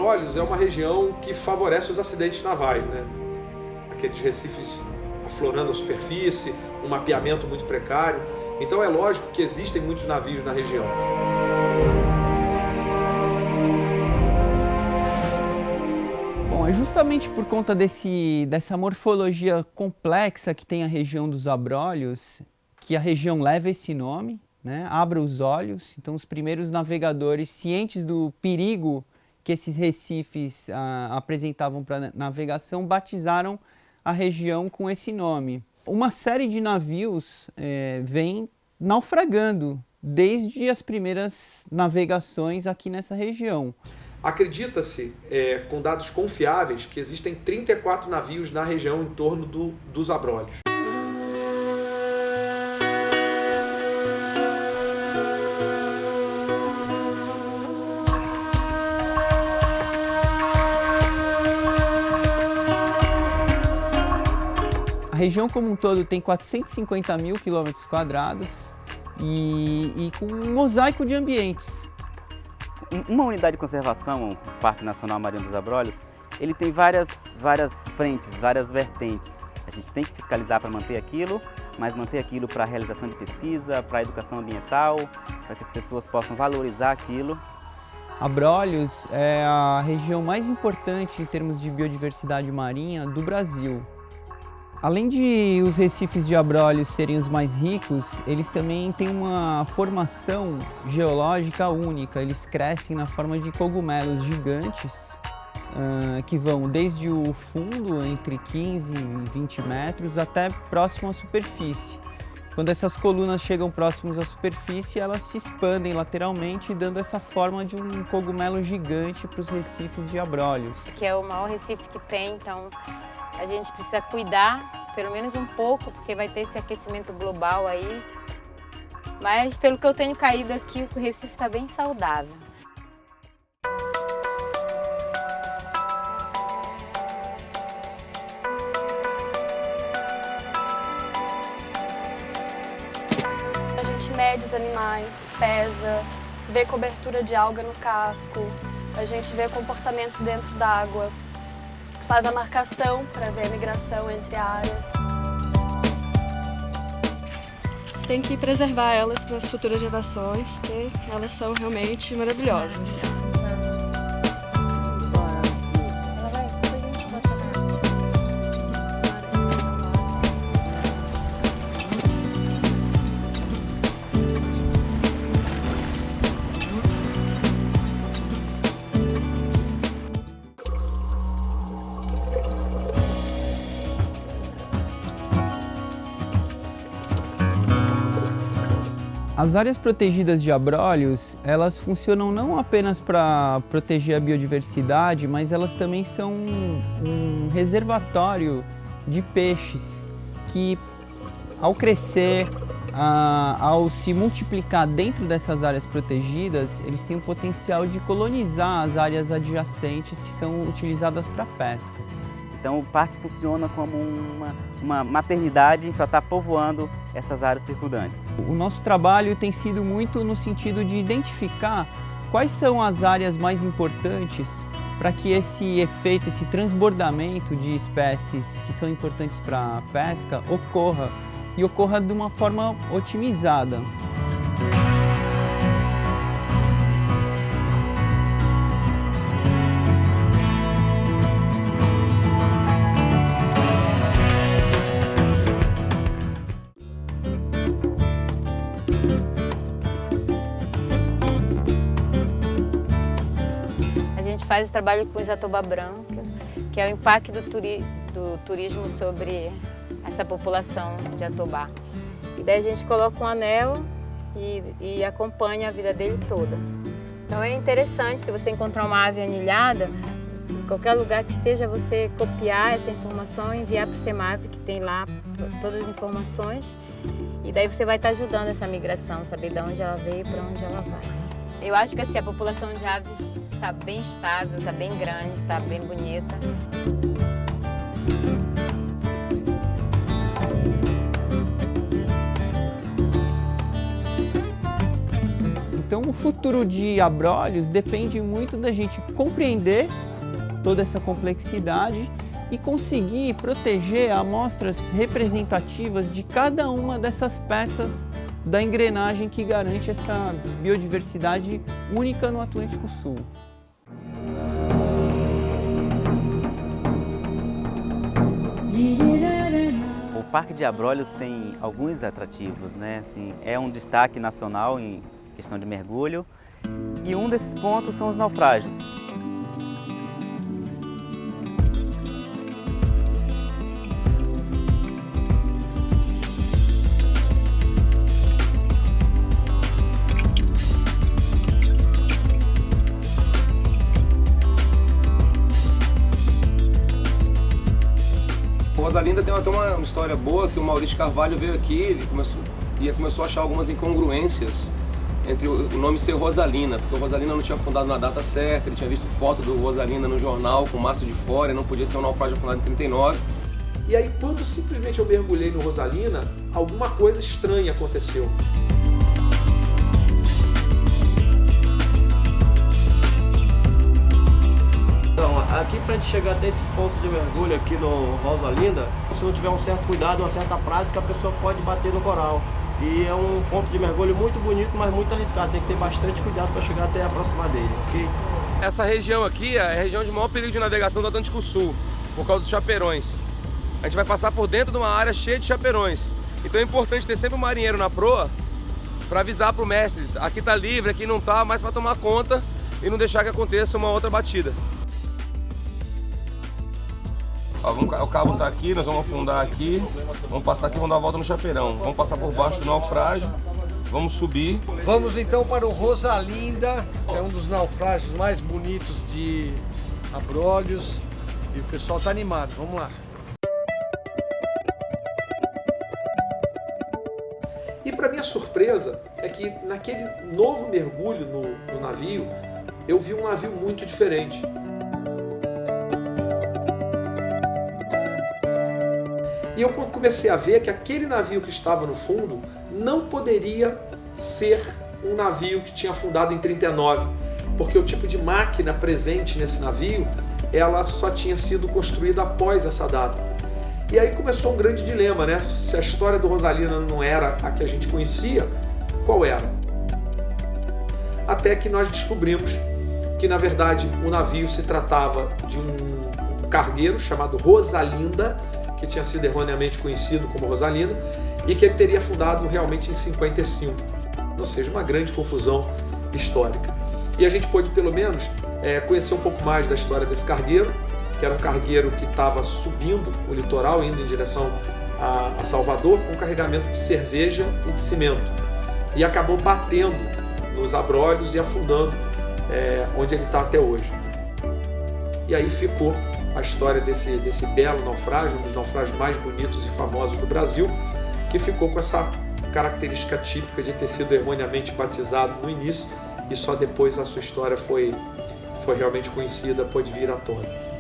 Abrolhos é uma região que favorece os acidentes navais, né? Aqueles recifes aflorando a superfície, um mapeamento muito precário. Então é lógico que existem muitos navios na região. Bom, é justamente por conta dessa morfologia complexa que tem a região dos Abrolhos que a região leva esse nome, né? Abra os olhos. Então os primeiros navegadores, cientes do perigo que esses recifes apresentavam para a navegação, batizaram a região com esse nome. Uma série de navios vem naufragando desde as primeiras navegações aqui nessa região. Acredita-se, com dados confiáveis, que existem 34 navios na região em torno dos Abrolhos. A região como um todo tem 450 mil quilômetros quadrados e com um mosaico de ambientes. Uma unidade de conservação, o Parque Nacional Marinho dos Abrolhos, ele tem várias frentes, várias vertentes. A gente tem que fiscalizar para manter aquilo, mas manter aquilo para a realização de pesquisa, para a educação ambiental, para que as pessoas possam valorizar aquilo. Abrolhos é a região mais importante em termos de biodiversidade marinha do Brasil. Além de os recifes de Abrolhos serem os mais ricos, eles também têm uma formação geológica única. Eles crescem na forma de cogumelos gigantes, que vão desde o fundo, entre 15 e 20 metros, até próximo à superfície. Quando essas colunas chegam próximos à superfície, elas se expandem lateralmente, dando essa forma de um cogumelo gigante para os recifes de Abrolhos. Que é o maior recife que tem, então a gente precisa cuidar, pelo menos um pouco, porque vai ter esse aquecimento global aí. Mas pelo que eu tenho caído aqui, o Recife está bem saudável. A gente mede os animais, pesa, vê cobertura de alga no casco, a gente vê comportamento dentro d'água, faz a marcação para ver a migração entre áreas. Tem que preservar elas para as futuras gerações, porque elas são realmente maravilhosas. As áreas protegidas de Abrolhos, elas funcionam não apenas para proteger a biodiversidade, mas elas também são um reservatório de peixes que, ao crescer, ao se multiplicar dentro dessas áreas protegidas, eles têm o potencial de colonizar as áreas adjacentes que são utilizadas para pesca. Então o parque funciona como uma maternidade para estar povoando essas áreas circundantes. O nosso trabalho tem sido muito no sentido de identificar quais são as áreas mais importantes para que esse efeito, esse transbordamento de espécies que são importantes para a pesca ocorra e ocorra de uma forma otimizada. A gente faz o trabalho com o Jatobá Branca, que é o impacto do turismo sobre essa população de jatobá. E daí a gente coloca um anel e acompanha a vida dele toda. Então é interessante, se você encontrar uma ave anilhada, em qualquer lugar que seja, você copiar essa informação e enviar para o CEMAV, que tem lá todas as informações. E daí você vai estar ajudando essa migração, saber de onde ela veio e para onde ela vai. Eu acho que assim, a população de aves está bem estável, está bem grande, está bem bonita. Então o futuro de Abrolhos depende muito da gente compreender toda essa complexidade e conseguir proteger amostras representativas de cada uma dessas peças da engrenagem que garante essa biodiversidade única no Atlântico Sul. O Parque de Abrolhos tem alguns atrativos, né? Assim, é um destaque nacional em questão de mergulho, e um desses pontos são os naufrágios. Rosalinda tem até uma história boa, que o Maurício Carvalho veio aqui, ele começou a achar algumas incongruências entre o nome ser Rosalina, porque o Rosalina não tinha fundado na data certa, ele tinha visto foto do Rosalina no jornal com o mastro de fora, e não podia ser um naufrágio fundado em 39. E aí, quando simplesmente eu mergulhei no Rosalina, alguma coisa estranha aconteceu. Então, aqui para a gente chegar até esse ponto de mergulho aqui no Rosalinda, se não tiver um certo cuidado, uma certa prática, a pessoa pode bater no coral. E é um ponto de mergulho muito bonito, mas muito arriscado. Tem que ter bastante cuidado para chegar até aproximar dele, ok? Essa região aqui é a região de maior perigo de navegação do Atlântico Sul, por causa dos chapeirões. A gente vai passar por dentro de uma área cheia de chapeirões. Então é importante ter sempre um marinheiro na proa para avisar para o mestre, aqui tá livre, aqui não tá, mas para tomar conta e não deixar que aconteça uma outra batida. Ó, o cabo tá aqui, nós vamos afundar aqui, vamos passar aqui e vamos dar a volta no chapeirão. Vamos passar por baixo do naufrágio, vamos subir. Vamos então para o Rosalinda, que é um dos naufrágios mais bonitos de Abrolhos, e o pessoal tá animado, vamos lá. E para minha surpresa é que naquele novo mergulho no navio, eu vi um navio muito diferente. E eu comecei a ver que aquele navio que estava no fundo não poderia ser um navio que tinha afundado em 39, porque o tipo de máquina presente nesse navio, ela só tinha sido construída após essa data. E aí começou um grande dilema, né? Se a história do Rosalina não era a que a gente conhecia, qual era? Até que nós descobrimos que, na verdade, o navio se tratava de um cargueiro chamado Rosalinda, que tinha sido erroneamente conhecido como Rosalinda, e que ele teria afundado realmente em 55. Ou seja, uma grande confusão histórica. E a gente pôde, pelo menos, conhecer um pouco mais da história desse cargueiro, que era um cargueiro que estava subindo o litoral, indo em direção a Salvador, com carregamento de cerveja e de cimento. E acabou batendo nos Abrolhos e afundando onde ele está até hoje. E aí ficou a história desse belo naufrágio, um dos naufrágios mais bonitos e famosos do Brasil, que ficou com essa característica típica de ter sido erroneamente batizado no início e só depois a sua história foi realmente conhecida, pôde vir à tona.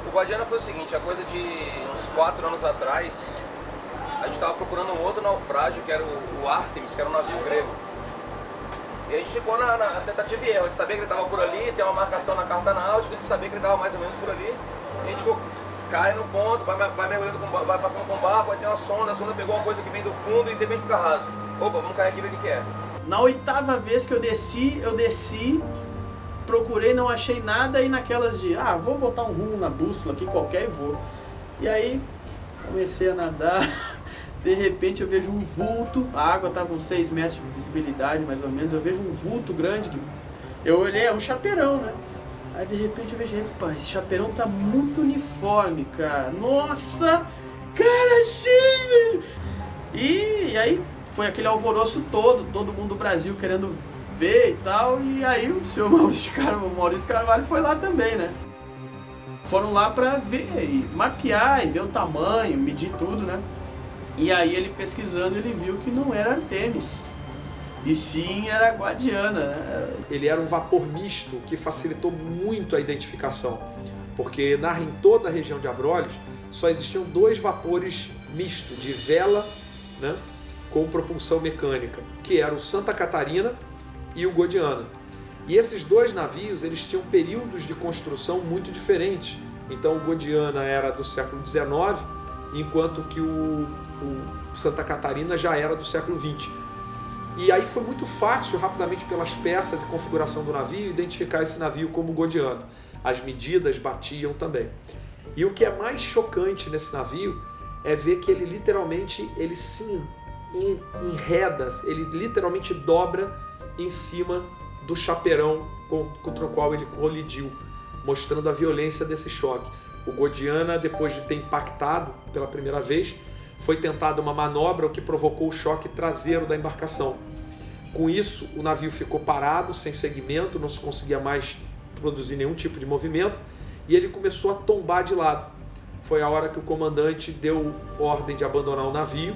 O Guadiana foi o seguinte, a coisa de uns 4 anos atrás, a gente estava procurando um outro naufrágio, que era o Artemis, que era um navio grego. E a gente ficou na tentativa e erro, a gente sabia que ele estava por ali, tem uma marcação na carta náutica, a gente sabia que ele estava mais ou menos por ali. E a gente ficou, cai no ponto, vai mergulhando, vai passando com o barco, aí tem uma sonda, a sonda pegou uma coisa que vem do fundo e de repente fica raso. Opa, vamos cair aqui e ver o que é. Na 8ª vez que eu desci, procurei, não achei nada, e naquelas de, vou botar um rumo na bússola aqui qualquer e vou. E aí, comecei a nadar, de repente eu vejo um vulto, a água estava uns 6 metros de visibilidade, mais ou menos, eu vejo um vulto grande, que eu olhei, é um chapeirão, né? Aí de repente eu vejo, epa, esse chapeirão tá muito uniforme, cara, nossa, cara, achei! E aí foi aquele alvoroço todo mundo do Brasil querendo ver e tal, e aí o senhor Maurício Carvalho foi lá também, né? Foram lá para ver e mapear e ver o tamanho, medir tudo, né? E aí ele pesquisando, ele viu que não era Artemis, E sim, era Guadiana, né? Ele era um vapor misto que facilitou muito a identificação, porque em toda a região de Abrolhos só existiam 2 vapores mistos, de vela, né, com propulsão mecânica, que era o Santa Catarina e o Godiana. E esses 2 navios eles tinham períodos de construção muito diferentes. Então o Godiana era do século XIX, enquanto que o Santa Catarina já era do século XX. E aí foi muito fácil, rapidamente, pelas peças e configuração do navio, identificar esse navio como Godiana. As medidas batiam também. E o que é mais chocante nesse navio é ver que ele literalmente se enreda, ele literalmente dobra em cima do chapeirão contra o qual ele colidiu, mostrando a violência desse choque. O Godiana, depois de ter impactado pela primeira vez, foi tentada uma manobra, o que provocou o choque traseiro da embarcação. Com isso, o navio ficou parado, sem segmento, não se conseguia mais produzir nenhum tipo de movimento, e ele começou a tombar de lado. Foi a hora que o comandante deu ordem de abandonar o navio,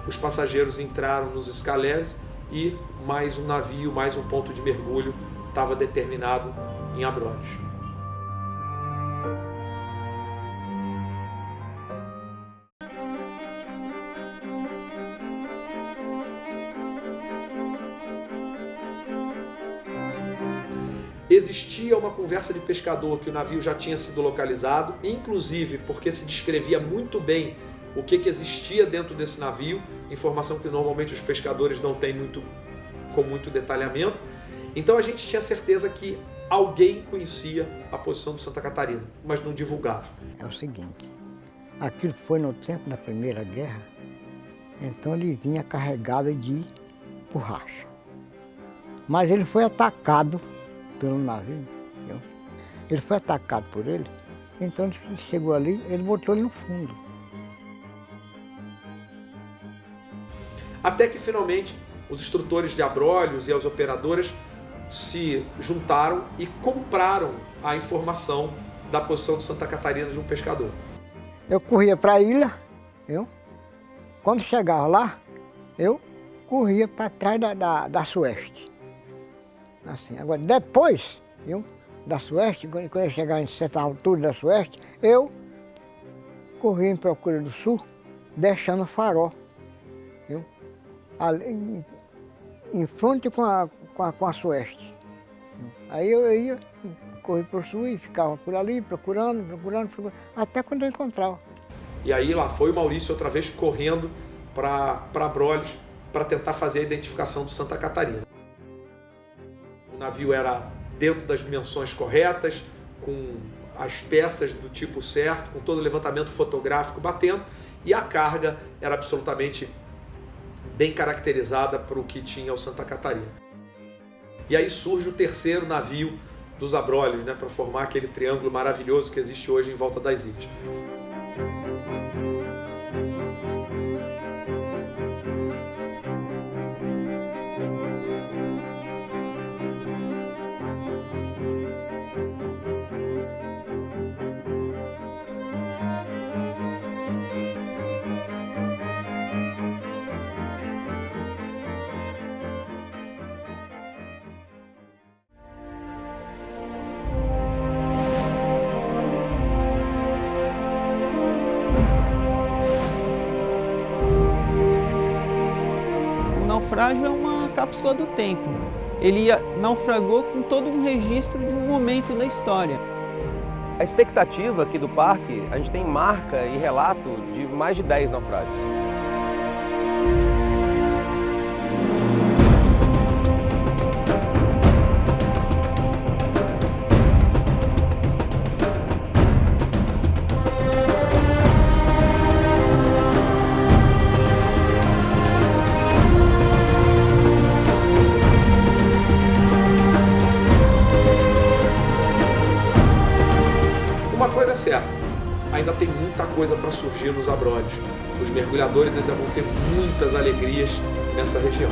os passageiros entraram nos escaleres e mais um navio, mais um ponto de mergulho estava determinado em Abrolhos. Existia uma conversa de pescador que o navio já tinha sido localizado, inclusive porque se descrevia muito bem o que existia dentro desse navio, informação que normalmente os pescadores não têm com muito detalhamento. Então a gente tinha certeza que alguém conhecia a posição do Santa Catarina, mas não divulgava. É o seguinte, aquilo foi no tempo da Primeira Guerra, então ele vinha carregado de borracha. Mas ele foi atacado pelo navio, entendeu? Ele foi atacado por ele, então ele chegou ali, ele botou ele no fundo. Até que finalmente os instrutores de Abrolhos e as operadoras se juntaram e compraram a informação da posição do Santa Catarina de um pescador. Eu corria para a ilha, quando chegava lá, eu corria para trás da Sueste. Assim. Agora, depois da Sueste, quando eu chegava em certa altura da Sueste, eu corria em procura do Sul, deixando o farol, ali, em frente com a Sueste. Aí eu ia, corria para o Sul e ficava por ali, procurando, até quando eu encontrava. E aí lá foi o Maurício outra vez correndo para Abrolhos para tentar fazer a identificação do Santa Catarina. O navio era dentro das dimensões corretas, com as peças do tipo certo, com todo o levantamento fotográfico batendo, e a carga era absolutamente bem caracterizada para o que tinha o Santa Catarina. E aí surge o terceiro navio dos Abrolhos, né, para formar aquele triângulo maravilhoso que existe hoje em volta das ilhas. O naufrágio é uma cápsula do tempo. Ele naufragou com todo um registro de um momento da história. A expectativa aqui do parque, a gente tem marca e relato de mais de 10 naufrágios. Uma coisa é certa, ainda tem muita coisa para surgir nos Abrolhos. Os mergulhadores ainda vão ter muitas alegrias nessa região.